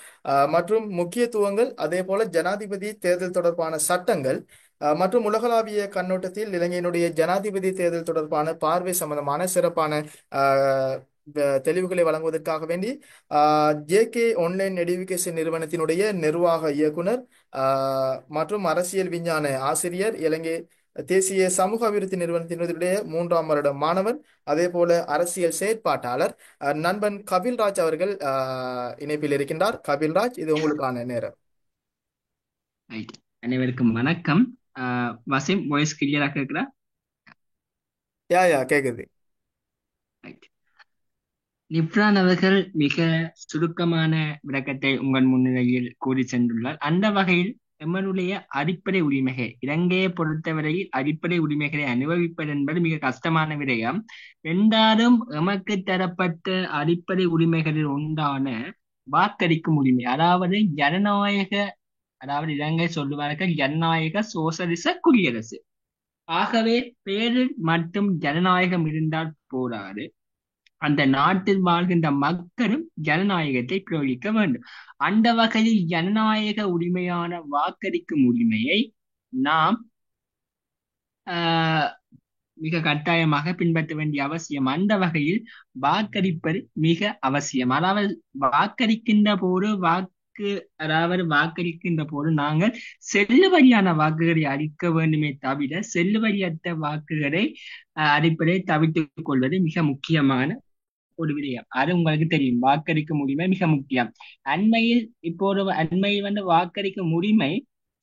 மற்றும் முக்கியத்துவங்கள், அதே போல ஜனாதிபதி தேர்தல் தொடர்பான சட்டங்கள் மற்றும் உலகளாவிய கண்ணோட்டத்தில் இலங்கையினுடைய ஜனாதிபதி தேர்தல் தொடர்பான பார்வை சம்பந்தமான சிறப்பான தெளிவுகளை வழங்குவதற்காக வேண்டி ஜேகே ஆன்லைன் எடுகேஷன் நிறுவனத்தினுடைய நிர்வாக இயக்குனர் மற்றும் அரசியல் விஞ்ஞான ஆசிரியர், இலங்கை தேசிய சமூக அபிவிருத்தி நிறுவனத்தினுடைய 3ஆம் வருட மாணவர், அதே போல அரசியல் செயற்பாட்டாளர் நண்பன் கபில்ராஜ் அவர்கள் இணைப்பில் இருக்கின்றார். கபில்ராஜ், இது உங்களுக்கான நேரம். அனைவருக்கும் வணக்கம். வசீம், வாய்ஸ் கிளியரா கேக்குதா? யா யா கேக்குது. Right. நிப்ரான் அவர்கள் மிக சுருக்கமான விளக்கத்தை உங்கள் முன்னிலையில் கூறி சென்றுள்ளார். அந்த வகையில் எம்மனுடைய அடிப்படை உரிமைகள், இலங்கையை பொறுத்தவரையில் அடிப்படை உரிமைகளை அனுபவிப்பது என்பது மிக கஷ்டமான விடயம். என்றாலும் எமக்கு தரப்பட்ட அடிப்படை உரிமைகளில் ஒன்றான வாக்களிக்கும் உரிமை, அதாவது ஜனநாயக, அதாவது இலங்கை சொல்லுவார்கள் ஜனநாயக சோசலிச குடியரசு. ஆகவே பேரில் மட்டும் ஜனநாயகம் இருந்தால் போராது, அந்த நாட்டில் வாழ்கின்ற மக்களும் ஜனநாயகத்தை பிரயோகிக்க வேண்டும். அந்த வகையில் ஜனநாயக உரிமையான வாக்களிக்கும் உரிமையை நாம் ஆஹ் மிக கட்டாயமாக பின்பற்ற வேண்டிய அவசியம். அந்த வகையில் வாக்களிப்பது மிக அவசியம். அதாவது வாக்களிக்கின்ற போது வாக்களிக்கின்ற போது நாங்கள் செல்லுபடியான வாக்குகளை அளிக்க வேண்டுமே தவிர செல்லுபடியற்ற வாக்குகளை அளிப்பதை தவிர்த்துக் கொள்வது மிக முக்கியமான ஒரு விடயம். அது உங்களுக்கு தெரியும், வாக்களிக்கும் உரிமை மிக முக்கியம். அண்மையில் வந்து வாக்களிக்கும் உரிமை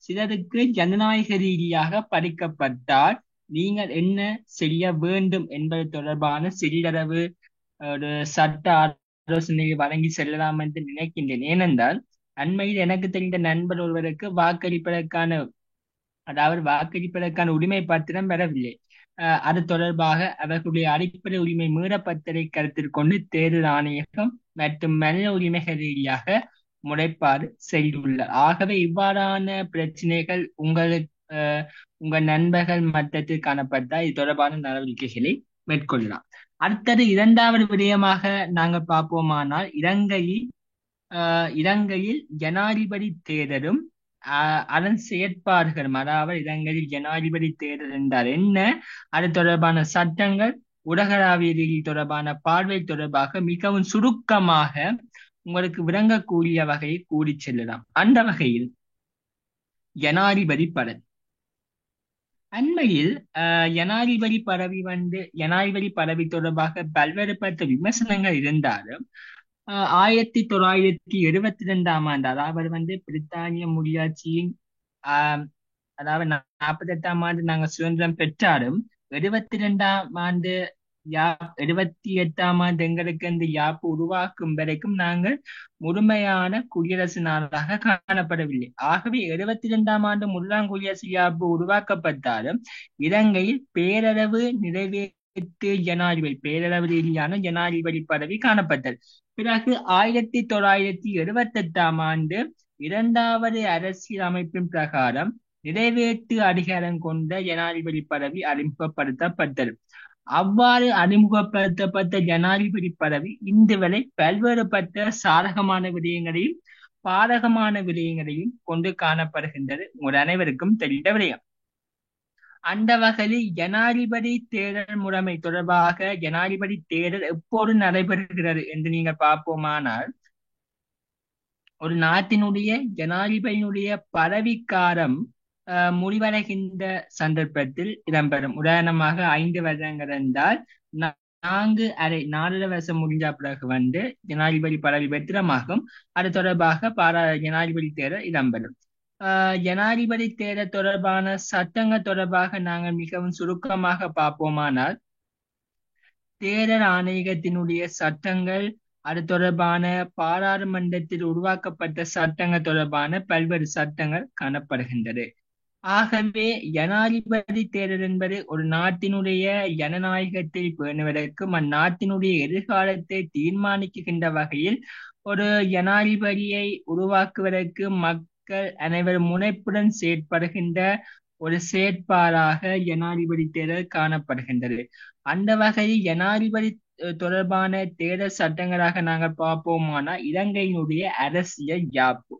சிலருக்கு ஜனநாயக ரீதியாக பறிக்கப்பட்டால் நீங்கள் என்ன செய்ய வேண்டும் என்பது தொடர்பான சிறிதளவு ஒரு சட்ட ஆலோசனையை வழங்கி செல்லலாம் என்று நினைக்கின்றேன். ஏனென்றால் அண்மையில் எனக்கு தெரிந்த நண்பர் ஒருவருக்கு வாக்களிப்பதற்கான உரிமை பத்திரம் பெறவில்லை. அது தொடர்பாக அவர்களுடைய அடிப்படை உரிமை மீறப்பட்டதை கருத்தில் கொண்டு தேர்தல் ஆணையகம் மற்றும் மனித உரிமைகள் ரீதியாக முறைப்பாடு செய்துள்ளார். ஆகவே இவ்வாறான பிரச்சனைகள் உங்கள் நண்பர்கள் மட்டத்தில் காணப்பட்டால் இது தொடர்பான நடவடிக்கைகளை மேற்கொள்ளலாம். அடுத்தது இரண்டாவது விடயமாக நாங்கள் பார்ப்போமானால் இலங்கையில் ஜனாதிபதி தேர்தலும் அதன் செயற்பாடுகளும், அதாவது இலங்கையில் ஜனாதிபதி தேர்தல் என்றால் என்ன, அது தொடர்பான சட்டங்கள், உலகளாவிய ரீதி தொடர்பான பார்வை தொடர்பாக மிகவும் சுருக்கமாக உங்களுக்கு விளங்கக்கூடிய வகையை கூறி செல்லலாம். அந்த வகையில் ஜனாதிபதி பதவி அண்மையில் ஜனாதிபதி பதவி தொடர்பாக பல்வேறுபட்ட விமர்சனங்கள் இருந்தாலும் 1972ஆம் ஆண்டு, அதாவது வந்து பிரித்தானிய முடியாட்சியின் அதாவது 48ஆம் ஆண்டு நாங்கள் சுதந்திரம் பெற்றாலும் 78ஆம் ஆண்டு எங்களுக்கு அந்த யாப்பு உருவாக்கும் வரைக்கும் நாங்கள் முழுமையான குடியரசு நாடாக காணப்படவில்லை. ஆகவே 72ஆம் ஆண்டு முதலாம் குடியரசு யாப்பு உருவாக்கப்பட்டாலும் இலங்கையில் பேரளவு ரீதியான ஜனாதிபதி பதவி காணப்பட்டது. பிறகு 1978ஆம் ஆண்டு இரண்டாவது அரசியல் அமைப்பின் பிரகாரம் நிறைவேற்று அதிகாரம் கொண்ட ஜனாதிபதி பதவி அறிமுகப்படுத்தப்பட்டது. அவ்வாறு அறிமுகப்படுத்தப்பட்ட ஜனாதிபதி பதவி இன்று வரை பல்வேறுபட்ட சாதகமான விடயங்களையும் பாதகமான விடயங்களையும் கொண்டு காணப்படுகின்றது. உங்கள் அனைவருக்கும் தெரிந்த விடயம். அந்த வகையில் ஜனாதிபதி தேர்தல் முறைமை தொடர்பாக ஜனாதிபதி தேர்தல் எப்போது நடைபெறுகிறது என்று நீங்கள் பார்ப்போமானால், ஒரு நாட்டினுடைய ஜனாதிபதியினுடைய பதவிக்காலம் முடிவடைகின்ற சந்தர்ப்பத்தில் இடம்பெறும். உதாரணமாக 5 வருடங்கள் என்றால் 4 வருஷம் முடிஞ்ச பிறகு வந்து ஜனாதிபதி பதவி வெற்றிடமாகும். அது தொடர்பாக ஜனாதிபதி தேர்தல் இடம்பெறும். ஜனாதிபதி தேர்தல் தொடர்பான சட்டங்கள் தொடர்பாக நாங்கள் மிகவும் சுருக்கமாக பார்ப்போமானால், தேர்தல் ஆணையகத்தினுடைய சட்டங்கள், அது தொடர்பான பாராளுமன்றத்தில் உருவாக்கப்பட்ட சட்டங்கள் தொடர்பான பல்வேறு சட்டங்கள் காணப்படுகின்றது. ஆகவே ஜனாதிபதி தேர்தல் என்பது ஒரு நாட்டினுடைய ஜனநாயகத்தை பேணுவதற்கும் அந்நாட்டினுடைய எதிர்காலத்தை தீர்மானிக்கின்ற வகையில் ஒரு ஜனாதிபதியை உருவாக்குவதற்கு மக்கள் அனைவரும் முனைப்புடன் செயற்படுகின்ற ஒரு செயற்பாடாக ஜனாதிபதி தேர்தல் காணப்படுகின்றது. அந்த வகையில் ஜனாதிபதி தொடர்பான தேர்தல் சட்டங்களாக நாங்கள் பார்ப்போமானால் இலங்கையினுடைய அரசியல் யாப்பு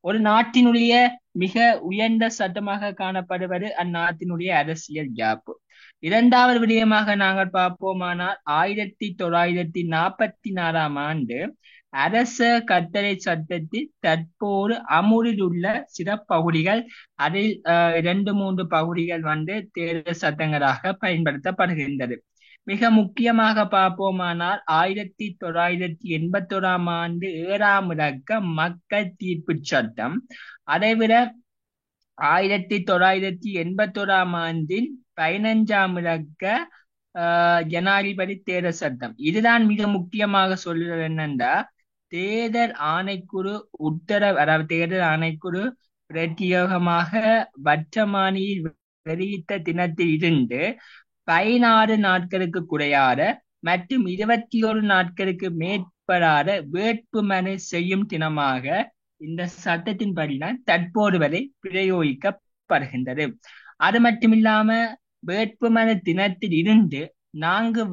ஒரு நாட்டினுடைய மிக உயர்ந்த சட்டமாக காணப்படுவது அந்நாட்டினுடைய அரசியல் யாப்பு. இரண்டாவது விடயமாக நாங்கள் பார்ப்போமானால் 1944ஆம் ஆண்டு அரச கட்டளை சட்டத்தில் தற்போது அமுலில் உள்ள சில பகுதிகள், அதில் 2-3 பகுதிகள் வந்து தேர்தல் சட்டங்களாக பயன்படுத்தப்படுகின்றது. மிக முக்கியமாக பார்ப்போமானால் 1981ஆம் ஆண்டு 7ஆம் இலக்க மக்கள் தீர்ப்பு சட்டம், அதைவிட 1981ஆம் ஆண்டின் 15ஆம் இலக்க ஜனாதிபதி தேர்தல் சட்டம். இதுதான் மிக முக்கியமாக சொல்றது என்னன்னா, தேர்தல் ஆணைக்குழு உத்தரவு, அதாவது தேர்தல் ஆணைக்குழு பிரத்யேகமாக வர்த்தமானியில் வெளியிட்ட தினத்தில் இருந்து 16 நாட்களுக்கு குறையாத மற்றும் 21 நாட்களுக்கு மேற்படாத வேட்புமனு செய்யும் தினமாக இந்த சட்டத்தின்படிதான் தற்போது வரை பிரயோகிக்கப்படுகின்றது. அது மட்டுமில்லாம வேட்புமனு தினத்தில் இருந்து 4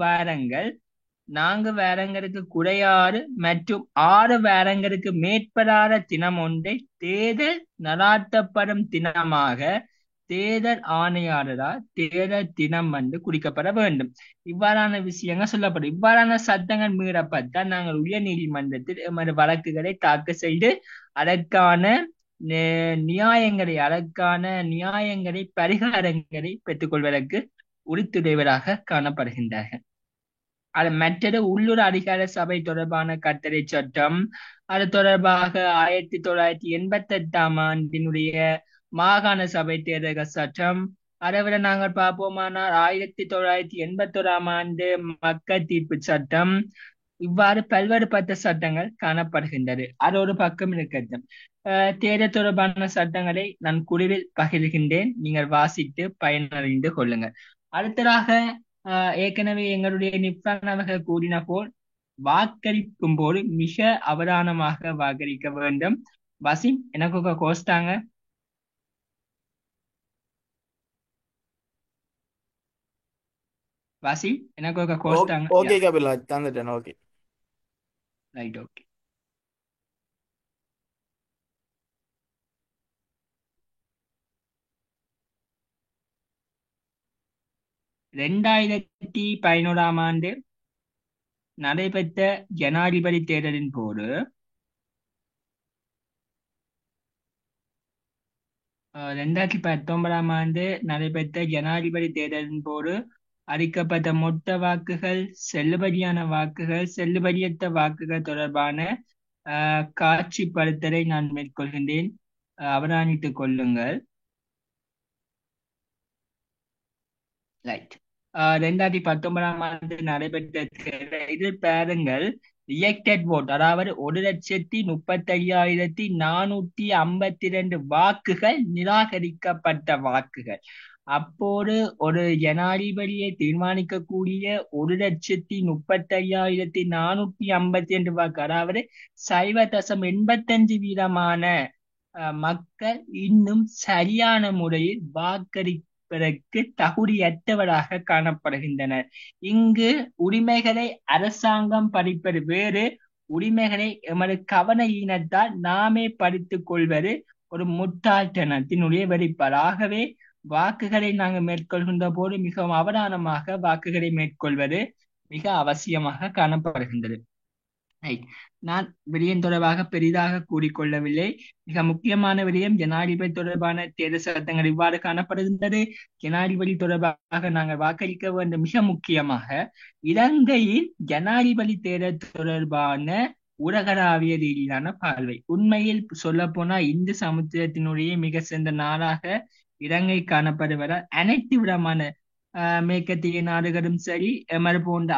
வாரங்களுக்கு குறையாறு மற்றும் 6 வாரங்களுக்கு மேற்படாத தினம் ஒன்றை தேர்தல் நடாத்தப்படும் தினமாக தேர்தல் ஆணையாளரால் தேர்தல் தினம் வந்து குறிக்கப்பட வேண்டும். இவ்வாறான விஷயங்கள் சொல்லப்படும். இவ்வாறான சட்டங்கள் மீறப்பட்டால் நாங்கள் உயர் நீதிமன்றத்தில் எமது வழக்குகளை தாக்கல் செய்து அதற்கான நியாயங்களை பரிகாரங்களை பெற்றுக்கொள்வதற்கு உறுத்துடையவராக காணப்படுகின்றார்கள். அது மற்றது உள்ளூர் அதிகார சபை தொடர்பான கட்டளை சட்டம், அது தொடர்பாக 1988 ஆண்டினுடைய மாகாண சபை தேர்தல்கள் சட்டம், அதை விட நாங்கள் பார்ப்போமானால் 1981 ஆண்டு மக்கள் தீர்ப்பு சட்டம், இவ்வாறு பல்வேறுபட்ட சட்டங்கள் காணப்படுகின்றது. அது ஒரு பக்கம் இருக்கட்டும். தேர்தல் தொடர்பான சட்டங்களை நான் குழுவில் பகிர்கின்றேன், நீங்கள் வாசித்து பயனறிந்து கொள்ளுங்கள். அடுத்ததாக ஏற்கனவே எங்களுடைய நிப்ரான் அவர்கள் கூறின போல் வாக்களிக்கும் போது மிக அவதானமாக வாக்களிக்க வேண்டும். வசீம், எனக்கு கோஸ்டாங்க. வசீம், எனக்கு கோஸ்டாங்க. ஓகே கபிலா, தந்துட்டேன். Okay right, okay. ஆண்டு நடைபெற்ற ஜனாதிபதி தேர்தலின் போது 2019 ஆண்டு நடைபெற்ற ஜனாதிபதி தேர்தலின் போது அளிக்கப்பட்ட மொத்த வாக்குகள், செல்லுபடியான வாக்குகள், செல்லுபடியற்ற வாக்குகள் தொடர்பான காட்சிப்படுத்தலை நான் மேற்கொள்கின்றேன், அவதானித்துக் கொள்ளுங்கள். ரைட். 2019 ஆண்டு நடைபெற்ற இதில் பாருங்கள், ரிஜெக்டட் ஓட், அதாவது 1,35,452 வாக்குகள் வாக்குகள் வாக்குகள். அப்போது ஒரு ஜனாதிபதியை தீர்மானிக்கக்கூடிய 1,35,452 வாக்கு, அதாவது 0.85% மக்கள் இன்னும் சரியான முறையில் வாக்களிப்பதற்கு தகுதியற்றவராக காணப்படுகின்றனர். இங்கு உரிமைகளை அரசாங்கம் பறிப்பது வேறு, உரிமைகளை எமது கவன ஈனத்தால் நாமே பறித்துக் கொள்வது ஒரு முட்டாள்தனத்தினுடைய வெளிப்பாடு. ஆகவே வாக்குகளை நாங்கள் மேற்கொள்கின்ற போது மிகவும் அவதானமாக வாக்குகளை மேற்கொள்வது மிக அவசியமாக காணப்படுகின்றது. நான் விடயம் தொடர்பாக பெரிதாக கூறிக்கொள்ளவில்லை. மிக முக்கியமான விடயம் ஜனாதிபதி தொடர்பான தேர்தல் சட்டங்கள் இவ்வாறு காணப்படுகின்றது. ஜனாதிபதி தொடர்பாக நாங்கள் வாக்களிக்க வேண்டும். மிக முக்கியமாக இலங்கையில் ஜனாதிபதி தேர்தல் தொடர்பான உலகளாவிய ரீதியிலான பார்வை. உண்மையில் சொல்ல போனா இந்து சமுத்திரத்தினுடைய மிக சிறந்த நாடாக இலங்கை காணப்படுவதால் அனைத்து விதமான மேற்கத்திய நாடுகளும் சரி, எமது போன்ற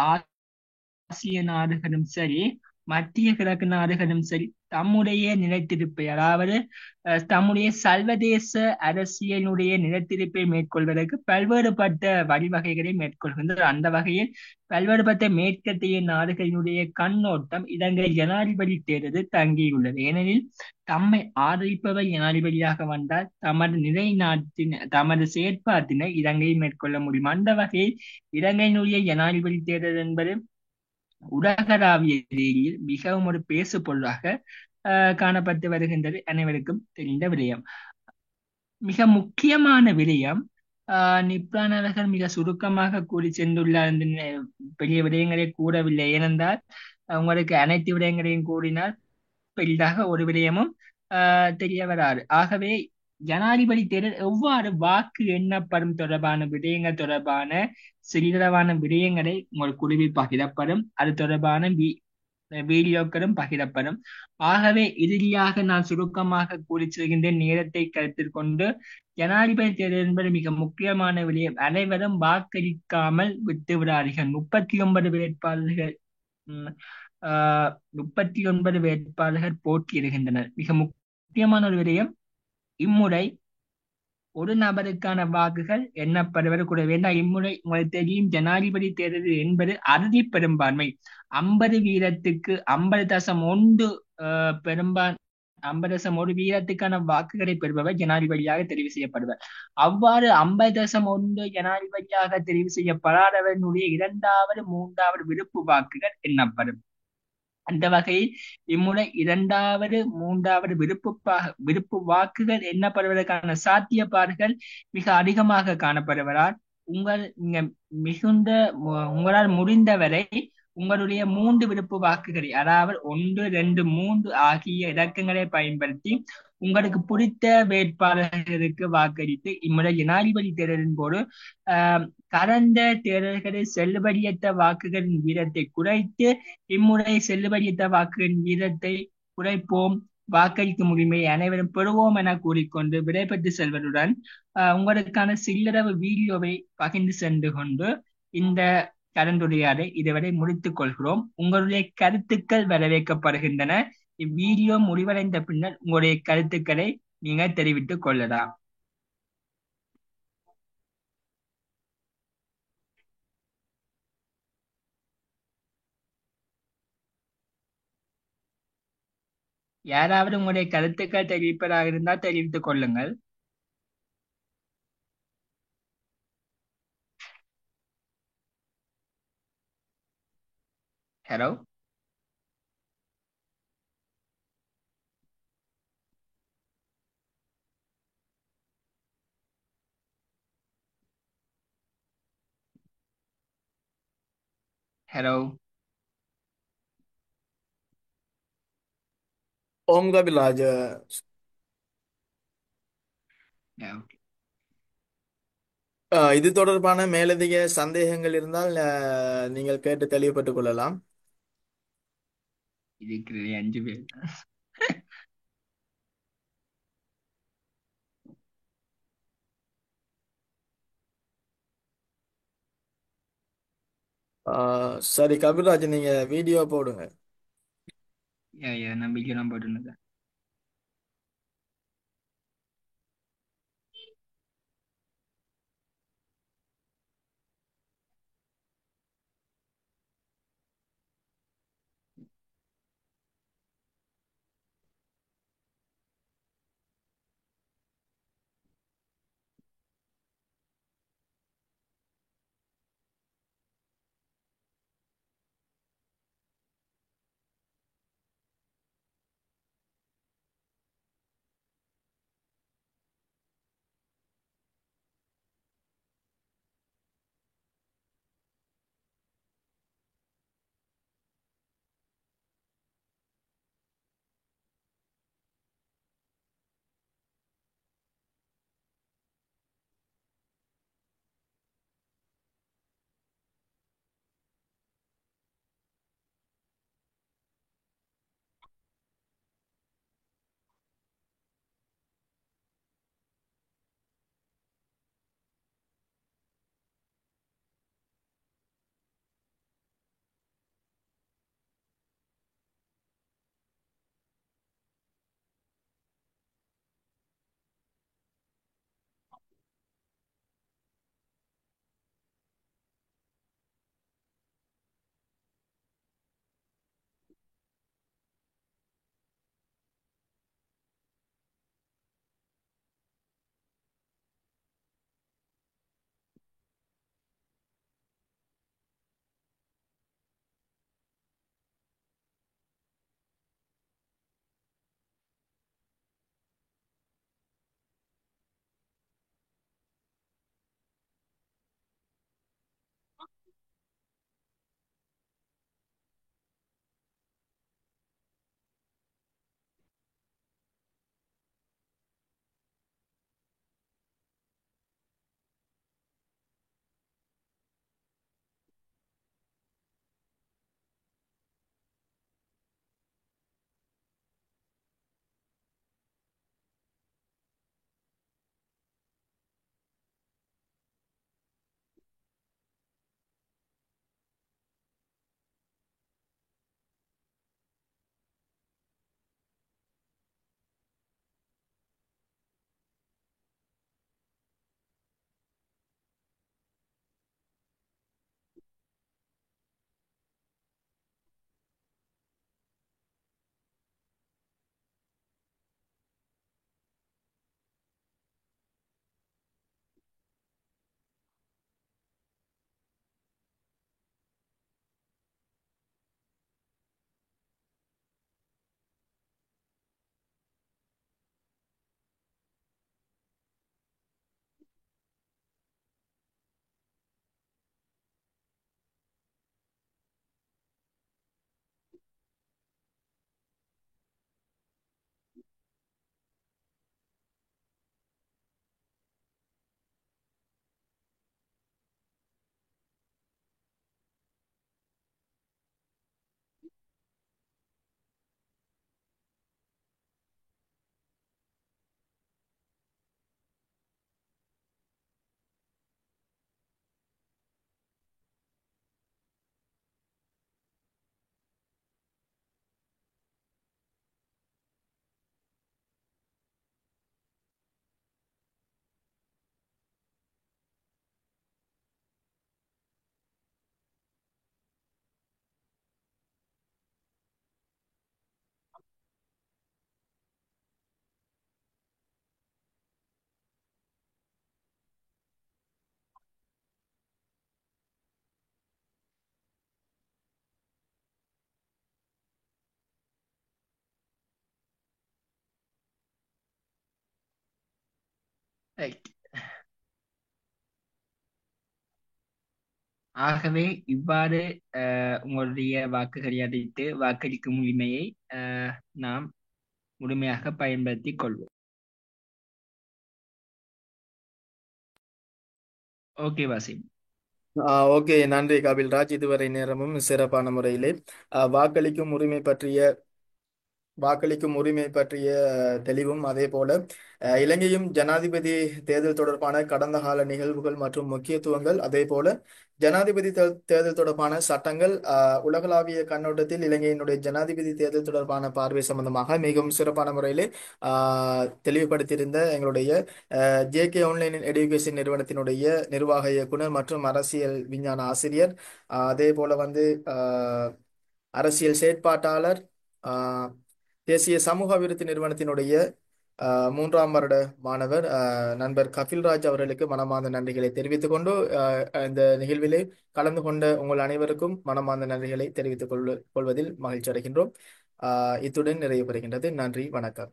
ஆசிய நாடுகளும் சரி, மத்திய கிழக்கு நாடுகளும் சரி, தம்முடைய நிலைத்திருப்பை, அதாவது தம்முடைய சர்வதேச அரசியலுடைய நிலைத்திருப்பை மேற்கொள்வதற்கு பல்வேறுபட்ட வழிவகைகளை மேற்கொள்கின்றது. அந்த வகையில் பல்வேறுபட்ட மேற்கத்திய நாடுகளினுடைய கண்ணோட்டம் இலங்கை ஜனாதிபதி தேர்தலில் தங்கியுள்ளது. ஏனெனில் தம்மை ஆதரிப்பவர் ஜனாதிபதியாக வந்தால் தமது செயற்பாட்டினை இலங்கையை மேற்கொள்ள முடியும். அந்த வகையில் இலங்கையினுடைய ஜனாதிபதி தேர்தல் என்பது உலகளாவிய ரீதியில் மிகவும் ஒரு பேசு பொருளாக காணப்பட்டு வருகின்றது. அனைவருக்கும் தெரிந்த விடயம். மிக முக்கியமான விடயம், நிப்ரான் அவர்கள் மிக சுருக்கமாக கூறி சென்றுள்ளார். பெரிய விடயங்களை கூறவில்லை. ஏனென்றால் உங்களுக்கு அனைத்து விடயங்களையும் கூறினால் பெரிதாக ஒரு விடயமும் தெரிய வராது. ஆகவே ஜனாதிபதி தேர்தல் எவ்வாறு வாக்கு எண்ணப்படும் தொடர்பான விடயங்கள் தொடர்பான சிறிதளவான விடயங்களை உங்கள் குழுவில் பகிரப்படும். அது தொடர்பான வீடியோக்களும் பகிரப்படும். ஆகவே இறுதியாக நான் சுருக்கமாக கூறி செல்கின்றேன், நேரத்தை கருத்தில் கொண்டு. ஜனாதிபதி தேர்தல் என்பது மிக முக்கியமான விடயம். அனைவரும் வாக்களிக்காமல் விட்டு விடாதீர்கள். 39 வேட்பாளர்கள், ம், 39 வேட்பாளர்கள் போட்டியிடுகின்றனர். மிக முக்கியமான ஒரு விடயம், இம்முறை ஒரு நபருக்கான வாக்குகள் எண்ணப்படுவது கூட வேண்டாம். இம்முறை உங்களுக்கு தெரியும், ஜனாதிபதி தேர்தல் என்பது அறுதி பெரும்பான்மை. 50 வீதத்துக்கு 50.1 பெரும்பான் 50.1 வீதத்துக்கான வாக்குகளை பெறுபவர் ஜனாதிபதியாக தெரிவு செய்யப்படுவர். அவ்வாறு 50.1 ஜனாதிபதியாக தெரிவு செய்யப்படாதவர்களுடைய இரண்டாவது மூன்றாவது விருப்பு வாக்குகள் எண்ணப்படும். அந்த வகையில் இம்முறை இரண்டாவது மூன்றாவது விருப்பு வாக்குகள் எண்ணப்படுவதற்கான சாத்தியப்பாடுகள் மிக அதிகமாக காணப்படுவதால் நீங்க மிகுந்த உங்களால் முடிந்தவரை உங்களுடைய 3 விருப்பு வாக்குகளை, அதாவது 1, 2, 3 ஆகிய இலக்கங்களை பயன்படுத்தி உங்களுக்கு பிடித்த வேட்பாளர்களுக்கு வாக்களித்து இம்முறை ஜனாதிபதி தேர்தலின் போது கடந்த தேர்தல்களில் செல்லுபடியற்ற வாக்குகளின் வீதத்தை குறைத்து இம்முறை செல்லுபடியற்ற வாக்குகளின் வீதத்தை குறைப்போம், வாக்களிக்கும் உரிமையை அனைவரும் பெறுவோம் என கூறிக்கொண்டு விடைபெற்று செல்வதுடன் உங்களுக்கான சில்லறவு வீடியோவை பகிர்ந்து சென்று கொண்டு இந்த கலந்துரையாடலை இதுவரை முடித்துக் கொள்கிறோம். உங்களுடைய கருத்துக்கள் வரவேற்கப்படுகின்றன. இவ்வீடியோ முடிவடைந்த பின்னர் உங்களுடைய கருத்துக்களை நீங்கள் தெரிவித்துக் கொள்ளலாம். யாராவது உங்களுடைய கருத்துக்கள் தெரிவிப்பதாக இருந்தால் தெரிவித்துக் கொள்ளுங்கள். Hello, hello. ஓம் கபிலாஜ். இது தொடர்பான மேலதிக சந்தேகங்கள் இருந்தால் நீங்கள் கேட்டு தெளிவுபட்டுக் கொள்ளலாம். இருக்கிறது 5 பேர். சரி கபில்ராஜ், நீங்க வீடியோ போடுங்க. நம்பிக்கையெல்லாம் போட்டுருந்தது. ரைட். ஆகவே இவ்வாறு உங்களுடைய வாக்குகளை அளித்து வாக்களிக்கும் உரிமையை அஹ், நாம் முழுமையாக பயன்படுத்திக் கொள்வோம். ஓகே வாசிம். ஓகே, நன்றி கபில்ராஜ். இதுவரை நேரமும் சிறப்பான முறையிலே வாக்களிக்கும் உரிமை பற்றிய தெளிவும் அதே போல இலங்கையும் ஜனாதிபதி தேர்தல் தொடர்பான கடந்த கால நிகழ்வுகள் மற்றும் முக்கியத்துவங்கள், அதே போல ஜனாதிபதி தேர்தல் தொடர்பான சட்டங்கள், உலகளாவிய கண்ணோட்டத்தில் இலங்கையினுடைய ஜனாதிபதி தேர்தல் தொடர்பான பார்வை சம்பந்தமாக மிகவும் சிறப்பான முறையிலே தெளிவுபடுத்தியிருந்த எங்களுடைய ஜேகே ஆன்லைன் எடுகேஷன் நிறுவனத்தினுடைய நிர்வாக இயக்குனர் மற்றும் அரசியல் விஞ்ஞான ஆசிரியர், அதே போல வந்து அரசியல் செயற்பாட்டாளர், ஆஹ், தேசிய சமூக அபிவிருத்தி நிறுவனத்தினுடைய 3ஆம் வருட மாணவர் நண்பர் கபில்ராஜ் அவர்களுக்கு மனமார்ந்த நன்றிகளை தெரிவித்துக் கொண்டு இந்த நிகழ்விலே கலந்து கொண்ட உங்கள் அனைவருக்கும் மனமார்ந்த நன்றிகளை தெரிவித்துக் கொள்வதில் மகிழ்ச்சி அடைகின்றோம். இத்துடன் நிறைவு பெறுகின்றது. நன்றி, வணக்கம்.